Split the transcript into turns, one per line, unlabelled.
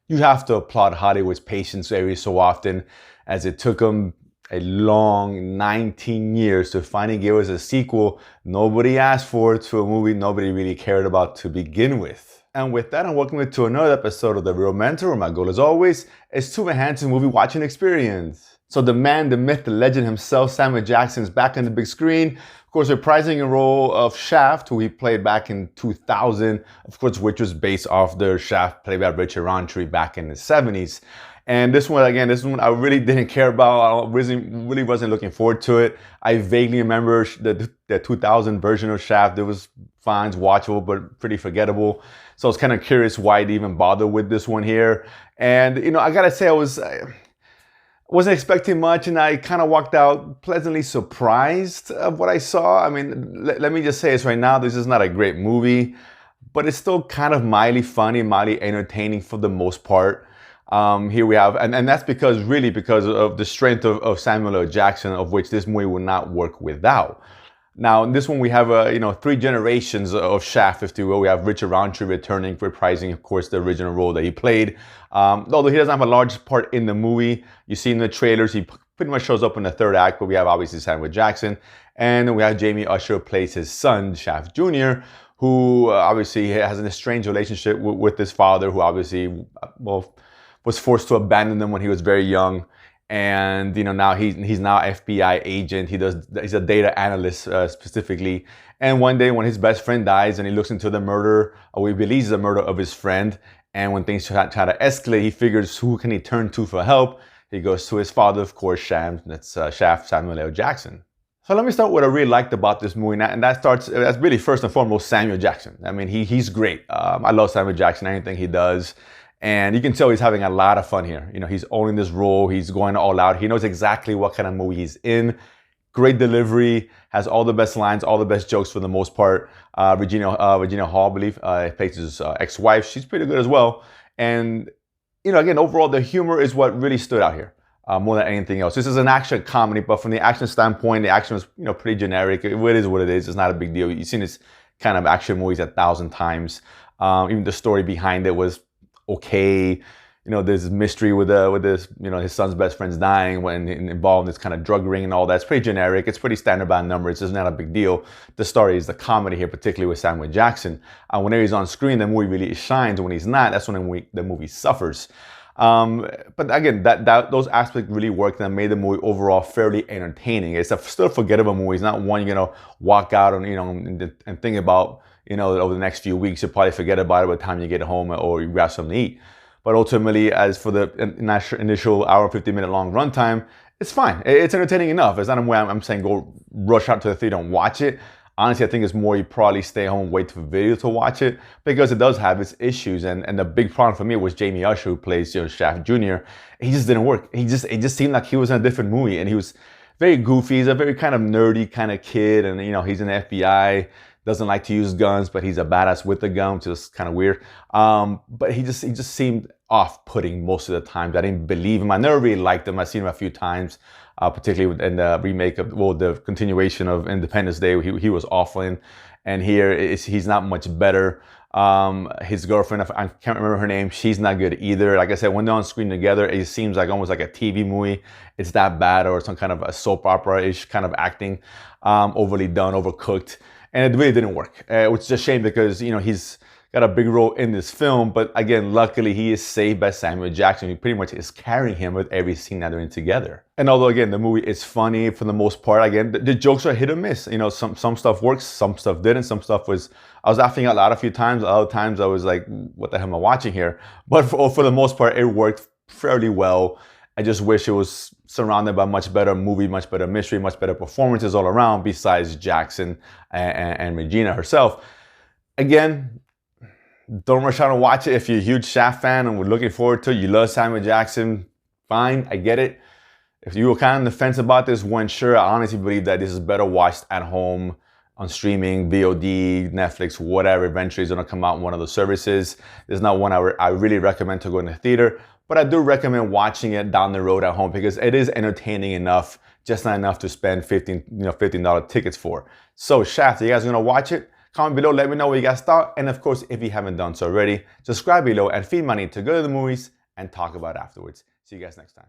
You have to applaud Hollywood's patience every so often, as it took them a long 19 years to finally give us a sequel nobody asked for to a movie nobody really cared about to begin with. And with that, I'm welcome you to another episode of The Real Mentor, where my goal, as always, is to enhance the movie watching experience. So the man, the myth, the legend himself, Samuel Jackson, is back on the big screen. Of course, reprising the role of Shaft, who he played back in 2000, of course, which was based off the Shaft played by Richard Roundtree back in the 70s. And this one, again, I really didn't care about. I really wasn't looking forward to it. I vaguely remember the 2000 version of Shaft. It was fine, watchable, but pretty forgettable. So I was kind of curious why they even bother with this one here. And, I gotta say, I wasn't expecting much, and I kind of walked out pleasantly surprised of what I saw. I mean, let me just say this right now, this is not a great movie, but it's still kind of mildly funny, mildly entertaining for the most part. Here we have, and that's because of the strength of Samuel L. Jackson, of which this movie would not work without. Now, in this one, we have, three generations of Shaft, if you will. We have Richard Roundtree returning, reprising, of course, the original role that he played. Although he doesn't have a large part in the movie, you see in the trailers, he pretty much shows up in the third act, but we have obviously Samuel Jackson. And then we have Jamie Usher plays his son, Shaft Jr., who obviously has an estranged relationship with his father, who obviously, was forced to abandon him when he was very young. And now he's now FBI agent. He's a data analyst specifically. And one day when his best friend dies and he looks into the murder, or he believes the murder of his friend, and when things try to escalate, he figures who can he turn to for help. He goes to his father, of course, Shaft Samuel L. Jackson. So let me start with what I really liked about this movie, and that's really first and foremost Samuel Jackson. I mean, he's great. I love Samuel Jackson, anything he does. And you can tell he's having a lot of fun here. He's owning this role. He's going all out. He knows exactly what kind of movie he's in. Great delivery, has all the best lines, all the best jokes for the most part. Regina Hall, I believe, plays his ex-wife. She's pretty good as well. And, again, overall, the humor is what really stood out here more than anything else. This is an action comedy, but from the action standpoint, the action is, pretty generic. It is what it is. It's not a big deal. You've seen this kind of action movies 1,000 times. Even the story behind it was okay. There's mystery with this, his son's best friend's dying when involved in this kind of drug ring and all that. It's pretty generic. It's pretty standard by numbers. It's not a big deal. The story is the comedy here, particularly with Samuel Jackson. Whenever he's on screen, the movie really shines. When he's not, that's when the movie suffers. But again, those aspects really worked and made the movie overall fairly entertaining. It's a still forgettable movie. It's not one you're gonna walk out and think about. Over the next few weeks, you'll probably forget about it by the time you get home or you grab something to eat. But ultimately, as for the initial hour, 50-minute long runtime, it's fine. It's entertaining enough. It's not a way I'm saying go rush out to the theater and watch it. Honestly, I think it's more you probably stay home and wait for video to watch it, because it does have its issues. And the big problem for me was Jamie Usher, who plays Shaft Jr. He just didn't work. It just seemed like he was in a different movie, and he was very goofy. He's a very kind of nerdy kind of kid, and he's in the FBI. Doesn't like to use guns, but he's a badass with the gun, which is kind of weird. But he just seemed off-putting most of the times. I didn't believe him. I never really liked him. I've seen him a few times, particularly in the remake of, the continuation of Independence Day. He was awful in. And here he's not much better. His girlfriend, I can't remember her name, she's not good either. Like I said, when they're on screen together, it seems like almost like a TV movie. It's that bad, or some kind of a soap opera-ish kind of acting, overly done, overcooked. And it really didn't work, which is a shame, because, he's got a big role in this film. But again, luckily, he is saved by Samuel Jackson, who pretty much is carrying him with every scene that they're in together. And although, again, the movie is funny for the most part, again, the jokes are hit or miss. Some stuff works, some stuff didn't. Some stuff I was laughing out loud a few times. Other times I was like, what the hell am I watching here? But for the most part, it worked fairly well. I just wish it was surrounded by much better movie, much better mystery, much better performances all around, besides Jackson and Regina herself. Again, don't rush out and watch it. If you're a huge Shaft fan and we're looking forward to it, you love Samuel Jackson, fine, I get it. If you were kind of on the fence about this one, sure, I honestly believe that this is better watched at home, on streaming, VOD, Netflix, whatever. Eventually it's going to come out in one of the services. This is not one I really recommend to go in the theater. But I do recommend watching it down the road at home, because it is entertaining enough, just not enough to spend $15 tickets for. So Shaft, you guys are gonna watch it? Comment below, let me know what you guys thought. And of course, if you haven't done so already, subscribe below and feed money to go to the movies and talk about it afterwards. See you guys next time.